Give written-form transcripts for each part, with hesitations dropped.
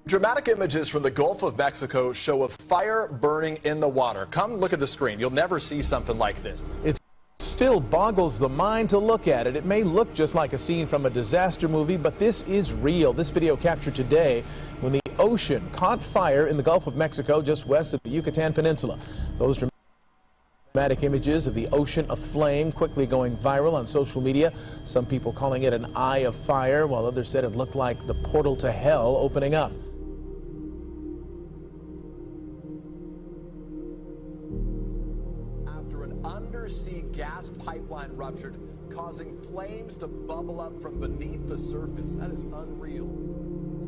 Dramatic images from the Gulf of Mexico show a fire burning in the water. Come look at the screen. You'll never see something like this. It still boggles the mind to look at it. It may look just like a scene from a disaster movie, but this is real. This video captured today when the ocean caught fire in the Gulf of Mexico just west of the Yucatan Peninsula. Those dramatic images of the ocean aflame quickly going viral on social media. Some people calling it an eye of fire, while others said it looked like the portal to hell opening up. Undersea gas pipeline ruptured, causing flames to bubble up from beneath the surface. That is unreal.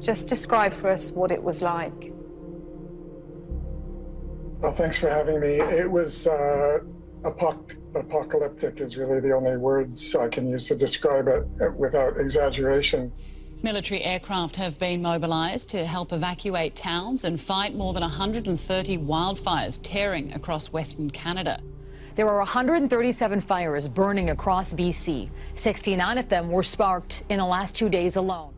Just describe for us what it was like. Well, thanks for having me. It was apocalyptic is really the only words I can use to describe it without exaggeration. Military aircraft have been mobilised to help evacuate towns and fight more than 130 wildfires tearing across Western Canada. There are 137 fires burning across BC. 69 of them were sparked in the last 2 days alone.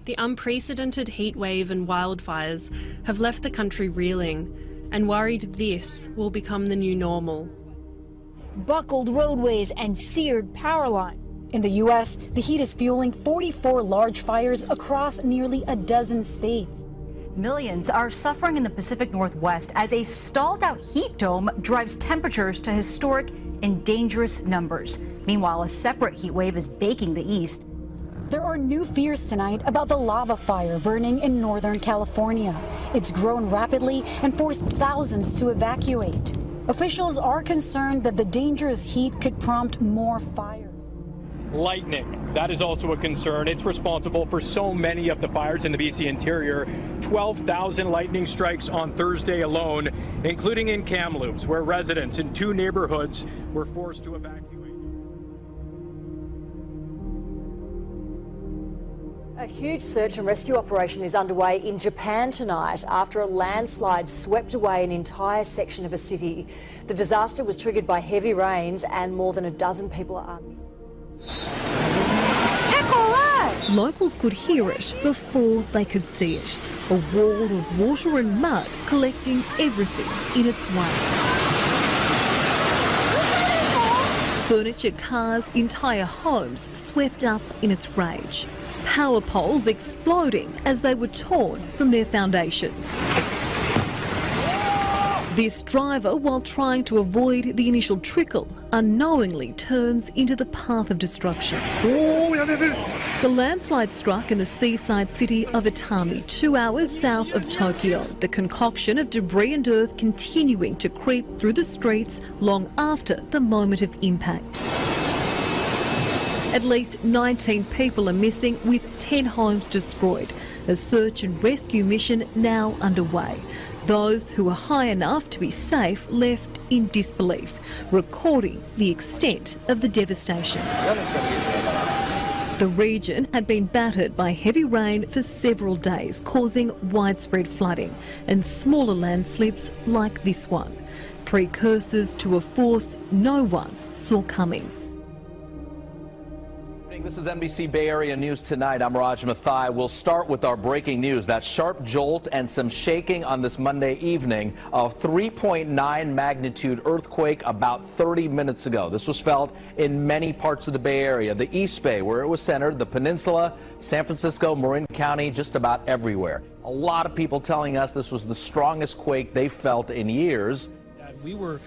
The unprecedented heat wave and wildfires have left the country reeling and worried this will become the new normal. Buckled roadways and seared power lines. In the U.S., the heat is fueling 44 large fires across nearly a dozen states. Millions are suffering in the Pacific Northwest as a stalled-out heat dome drives temperatures to historic and dangerous numbers. Meanwhile, a separate heat wave is baking the east. There are new fears tonight about the lava fire burning in Northern California. It's grown rapidly and forced thousands to evacuate. Officials are concerned that the dangerous heat could prompt more fires. Lightning, that is also a concern. It's responsible for so many of the fires in the BC interior. 12,000 lightning strikes on Thursday alone, including in Kamloops, where residents in 2 neighborhoods were forced to evacuate. A huge search and rescue operation is underway in Japan tonight after a landslide swept away an entire section of a city. The disaster was triggered by heavy rains and more than a dozen people are missing. Locals could hear it before they could see it. A wall of water and mud collecting everything in its way. Furniture, cars, entire homes swept up in its rage. Power poles exploding as they were torn from their foundations. This driver, while trying to avoid the initial trickle, unknowingly turns into the path of destruction. The landslide struck in the seaside city of Atami, 2 hours south of Tokyo. The concoction of debris and earth continuing to creep through the streets long after the moment of impact. At least 19 people are missing, with 10 homes destroyed. A search and rescue mission now underway. Those who are high enough to be safe left in disbelief, recording the extent of the devastation. The region had been battered by heavy rain for several days, causing widespread flooding and smaller landslips like this one, precursors to a force no one saw coming. This is NBC Bay Area News Tonight. I'm Raj Mathai. We'll start with our breaking news. That sharp jolt and some shaking on this Monday evening. A 3.9 magnitude earthquake about 30 minutes ago. This was felt in many parts of the Bay Area. The East Bay, where it was centered, the Peninsula, San Francisco, Marin County, just about everywhere. A lot of people telling us this was the strongest quake they felt in years. We were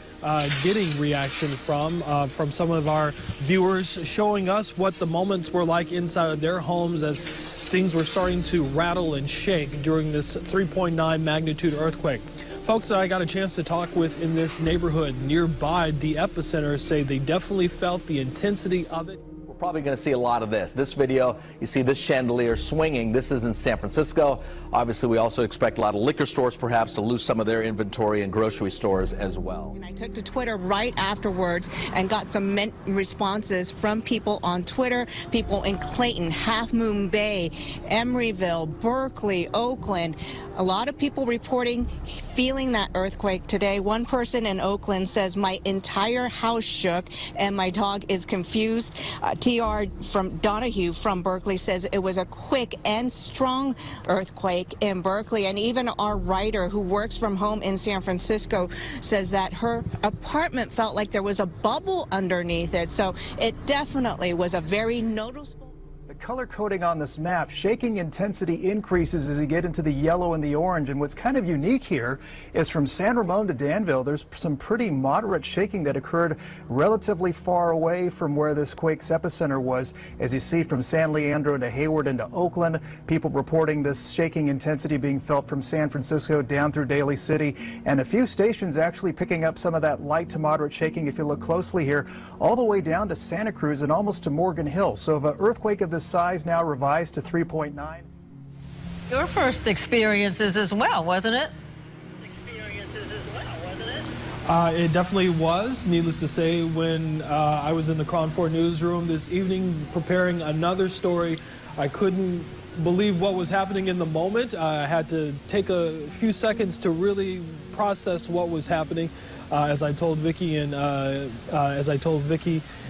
getting reaction from some of our viewers, showing us what the moments were like inside of their homes as things were starting to rattle and shake during this 3.9 magnitude earthquake. Folks that I got a chance to talk with in this neighborhood nearby the epicenter say they definitely felt the intensity of it. Probably going to see a lot of this. This video, you see this chandelier swinging. This is in San Francisco. Obviously, we also expect a lot of liquor stores perhaps to lose some of their inventory, and grocery stores as well. And I took to Twitter right afterwards and got some responses from people on Twitter, people in Clayton, Half Moon Bay, Emeryville, Berkeley, Oakland. A lot of people reporting feeling that earthquake today. One person in Oakland says, my entire house shook and my dog is confused. PR from Donahue from Berkeley says it was a quick and strong earthquake in Berkeley. And even our writer who works from home in San Francisco says that her apartment felt like there was a bubble underneath it. So it definitely was a very noticeable. The color coding on this map, shaking intensity increases as you get into the yellow and the orange. And what's kind of unique here is from San Ramon to Danville, there's some pretty moderate shaking that occurred relatively far away from where this quake's epicenter was. As you see from San Leandro to Hayward into Oakland, people reporting this shaking intensity being felt from San Francisco down through Daly City, and a few stations actually picking up some of that light to moderate shaking, if you look closely here, all the way down to Santa Cruz and almost to Morgan Hill. So an earthquake of this size now revised to 3.9. Your first experiences as well, wasn't it? It definitely was. Needless to say, when I was in the KRON 4 newsroom this evening preparing another story, I couldn't believe what was happening in the moment. I had to take a few seconds to really process what was happening. As I told Vicky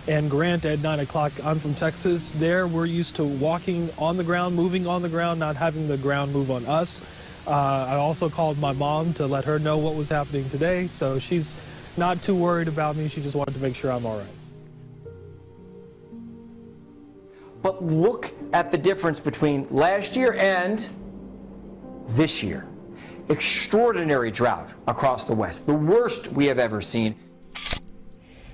and Grant at 9 o'clock, I'm from Texas. There, we're used to walking on the ground, moving on the ground, not having the ground move on us. I also called my mom to let her know what was happening today, so she's not too worried about me. She just wanted to make sure I'm all right. But look at the difference between last year and this year. Extraordinary drought across the West, the worst we have ever seen.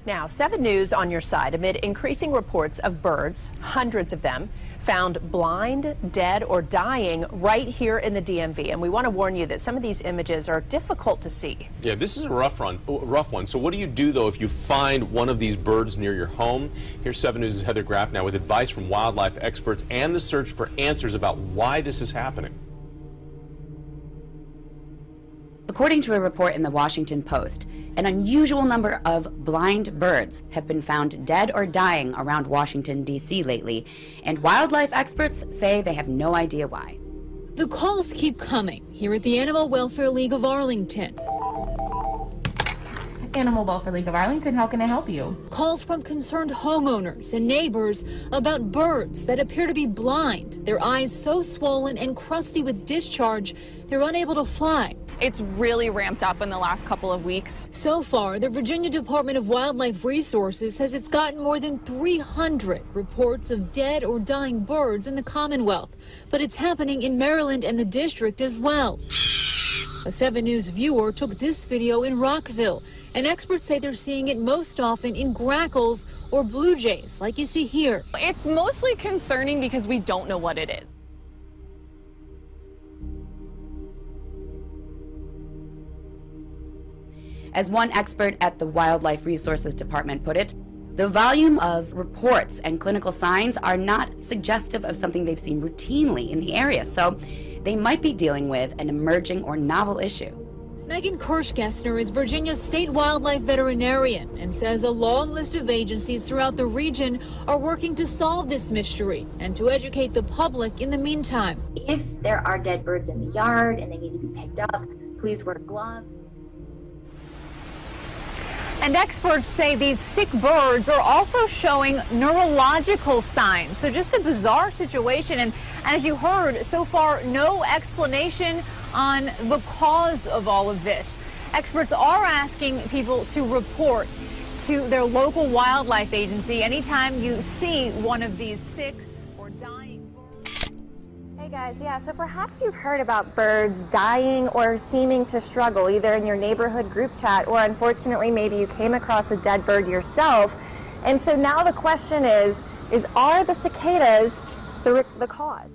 Now, 7 News on your side amid increasing reports of birds, hundreds of them, found blind, dead, or dying right here in the DMV. And we want to warn you that some of these images are difficult to see. Yeah, this is a rough one. So what do you do, though, if you find one of these birds near your home? Here's 7 News' Heather Graff now with advice from wildlife experts and the search for answers about why this is happening. According to a report in the Washington Post, an unusual number of blind birds have been found dead or dying around Washington, D.C. lately, and wildlife experts say they have no idea why. The calls keep coming here at the Animal Welfare League of Arlington. Animal Welfare League of Arlington, how can I help you? Calls from concerned homeowners and neighbors about birds that appear to be blind, their eyes so swollen and crusty with discharge they're unable to fly. It's really ramped up in the last couple of weeks. So far, the Virginia Department of Wildlife Resources says it's gotten more than 300 reports of dead or dying birds in the Commonwealth, but it's happening in Maryland and the district as well. A 7 News viewer took this video in Rockville, and experts say they're seeing it most often in grackles or blue jays, like you see here. It's mostly concerning because we don't know what it is. As one expert at the Wildlife Resources Department put it, the volume of reports and clinical signs are not suggestive of something they've seen routinely in the area, so they might be dealing with an emerging or novel issue. Megan Kirschgessner is Virginia's state wildlife veterinarian and says a long list of agencies throughout the region are working to solve this mystery and to educate the public in the meantime. If there are dead birds in the yard and they need to be picked up, please wear gloves. And experts say these sick birds are also showing neurological signs. So just a bizarre situation. And as you heard, so far, no explanation on the cause of all of this. Experts are asking people to report to their local wildlife agency anytime you see one of these sick or dying birds. Hey guys, yeah, so perhaps you've heard about birds dying or seeming to struggle either in your neighborhood group chat, or unfortunately maybe you came across a dead bird yourself. And so now the question is are the cicadas the cause?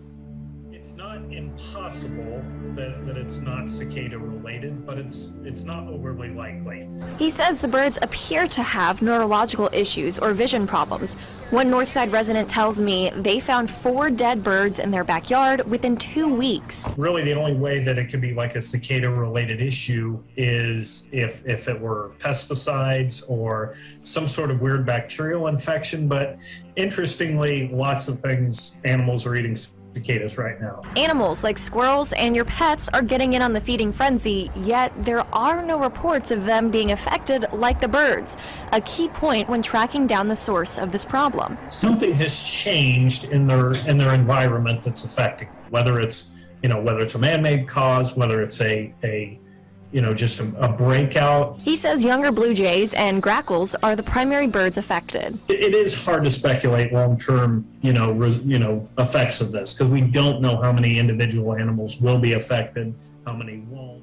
It's not impossible that it's not cicada related, but it's not overly likely. He says the birds appear to have neurological issues or vision problems. One Northside resident tells me they found 4 dead birds in their backyard within 2 weeks. Really, the only way that it could be like a cicada related issue is if it were pesticides or some sort of weird bacterial infection. But interestingly, lots of things animals are eating cicadas right now. Animals like squirrels and your pets are getting in on the feeding frenzy, yet there are no reports of them being affected like the birds, a key point when tracking down the source of this problem. Something has changed in their environment that's affecting, whether it's a man-made cause, whether it's just a breakout. He says younger blue jays and grackles are the primary birds affected. It is hard to speculate long-term, effects of this, because we don't know how many individual animals will be affected, how many won't.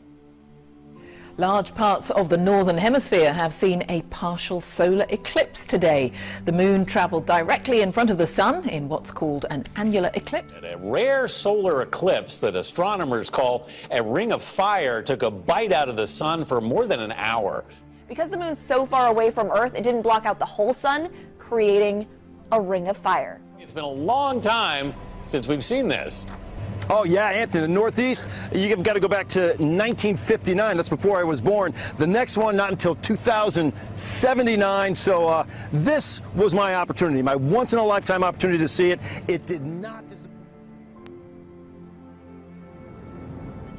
Large parts of the northern hemisphere have seen a partial solar eclipse today. The moon traveled directly in front of the sun in what's called an annular eclipse. A rare solar eclipse that astronomers call a ring of fire took a bite out of the sun for more than an hour. Because the moon's so far away from Earth, it didn't block out the whole sun, creating a ring of fire. It's been a long time since we've seen this. Oh, yeah, Anthony, the Northeast, you've got to go back to 1959. That's before I was born. The next one, not until 2079. So this was my opportunity, my once-in-a-lifetime opportunity to see it. It did not disappoint.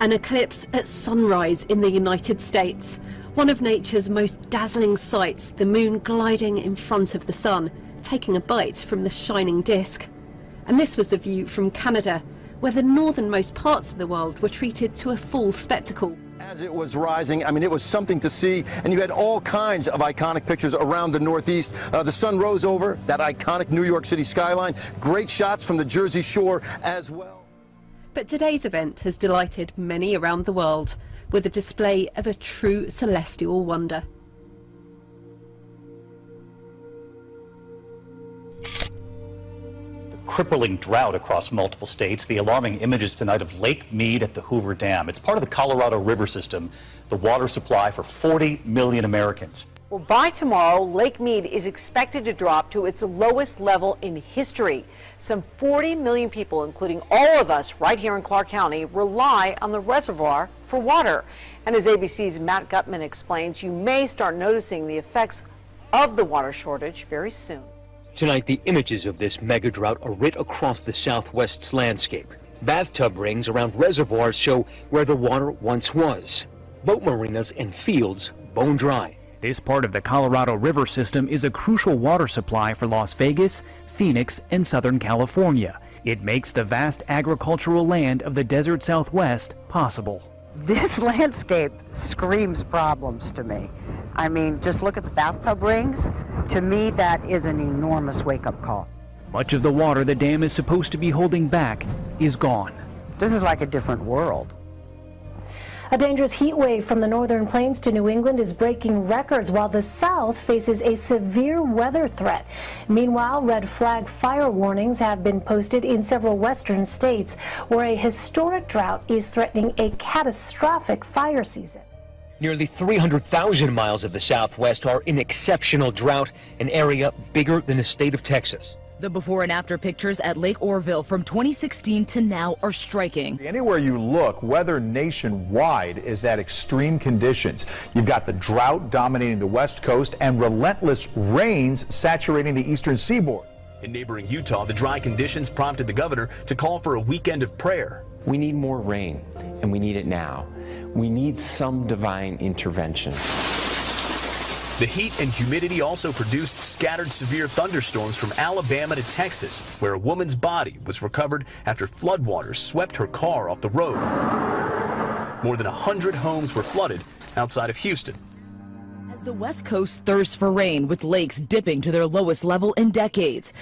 An eclipse at sunrise in the United States. One of nature's most dazzling sights, the moon gliding in front of the sun, taking a bite from the shining disk. And this was the view from Canada, where the northernmost parts of the world were treated to a full spectacle. As it was rising, I mean, it was something to see, and you had all kinds of iconic pictures around the Northeast. The sun rose over that iconic New York City skyline. Great shots from the Jersey Shore as well. But today's event has delighted many around the world with a display of a true celestial wonder. Crippling drought across multiple states. The alarming images tonight of Lake Mead at the Hoover Dam. It's part of the Colorado River system, the water supply for 40 million Americans. Well, by tomorrow, Lake Mead is expected to drop to its lowest level in history. Some 40 million people, including all of us right here in Clark County, rely on the reservoir for water. And as ABC's Matt Gutman explains, you may start noticing the effects of the water shortage very soon. Tonight, the images of this mega drought are writ across the Southwest's landscape. Bathtub rings around reservoirs show where the water once was. Boat marinas and fields bone dry. This part of the Colorado River system is a crucial water supply for Las Vegas, Phoenix, and Southern California. It makes the vast agricultural land of the desert Southwest possible. This landscape screams problems to me. I mean, just look at the bathtub rings. To me, that is an enormous wake-up call. Much of the water the dam is supposed to be holding back is gone. This is like a different world. A dangerous heat wave from the northern plains to New England is breaking records while the south faces a severe weather threat. Meanwhile, red flag fire warnings have been posted in several western states where a historic drought is threatening a catastrophic fire season. Nearly 300,000 miles of the Southwest are in exceptional drought, an area bigger than the state of Texas. The before and after pictures at Lake Orville from 2016 to now are striking. Anywhere you look, weather nationwide is at extreme conditions. You've got the drought dominating the West Coast and relentless rains saturating the eastern seaboard. In neighboring Utah, the dry conditions prompted the governor to call for a weekend of prayer. We need more rain, and we need it now. We need some divine intervention. The heat and humidity also produced scattered severe thunderstorms from Alabama to Texas, where a woman's body was recovered after floodwaters swept her car off the road. More than 100 homes were flooded outside of Houston. As the West Coast thirsts for rain, with lakes dipping to their lowest level in decades,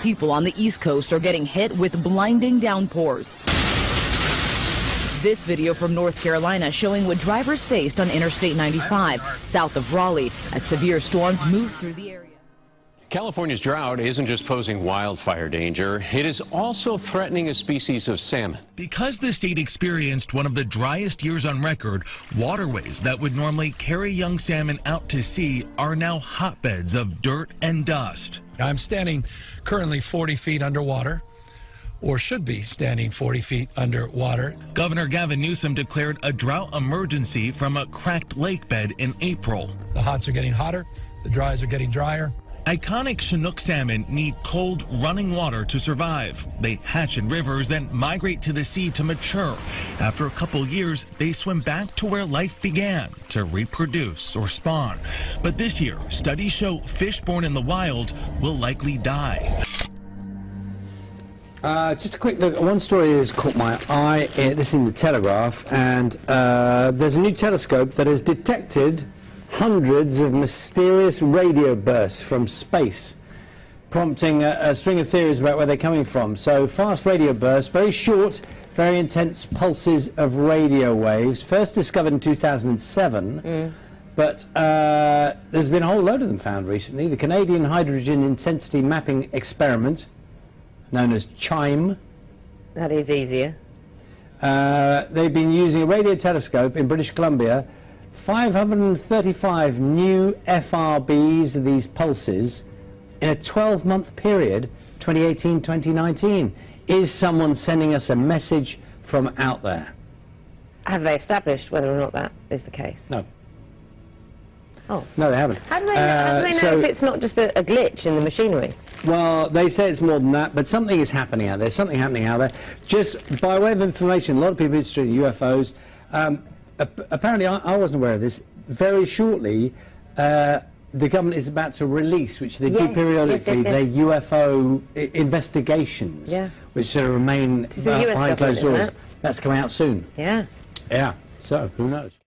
people on the East Coast are getting hit with blinding downpours. This video from North Carolina showing what drivers faced on Interstate 95, south of Raleigh, as severe storms moved through the area. California's drought isn't just posing wildfire danger, it is also threatening a species of salmon. Because the state experienced one of the driest years on record, waterways that would normally carry young salmon out to sea are now hotbeds of dirt and dust. I'm standing currently 40 feet underwater, or should be standing 40 feet underwater. Governor Gavin Newsom declared a drought emergency from a cracked lake bed in April. The hots are getting hotter, the dries are getting drier. Iconic Chinook salmon need cold, running water to survive. They hatch in rivers, then migrate to the sea to mature. After a couple years, they swim back to where life began, to reproduce or spawn. But this year, studies show fish born in the wild will likely die. Just a quick look. One story has caught my eye. This is in the Telegraph, and there's a new telescope that has detected hundreds of mysterious radio bursts from space, prompting a string of theories about where they're coming from. So fast radio bursts, very short, very intense pulses of radio waves, first discovered in 2007, but there's been a whole load of them found recently. The Canadian Hydrogen Intensity Mapping Experiment, known as CHIME. That is easier. They've been using a radio telescope in British Columbia. 535 new FRBs, these pulses, in a 12-month period, 2018-2019. Is someone sending us a message from out there? Have they established whether or not that is the case? No. Oh. No, they haven't. How do they know if it's not just a glitch in the machinery? Well, they say it's more than that, but something is happening out there. Something happening out there. Just by way of information, a lot of people are interested in UFOs. Apparently, I wasn't aware of this. Very shortly, the government is about to release, which they do periodically, their UFO investigations, which sort of remain behind closed doors. That's coming out soon. Yeah. Yeah. So, who knows?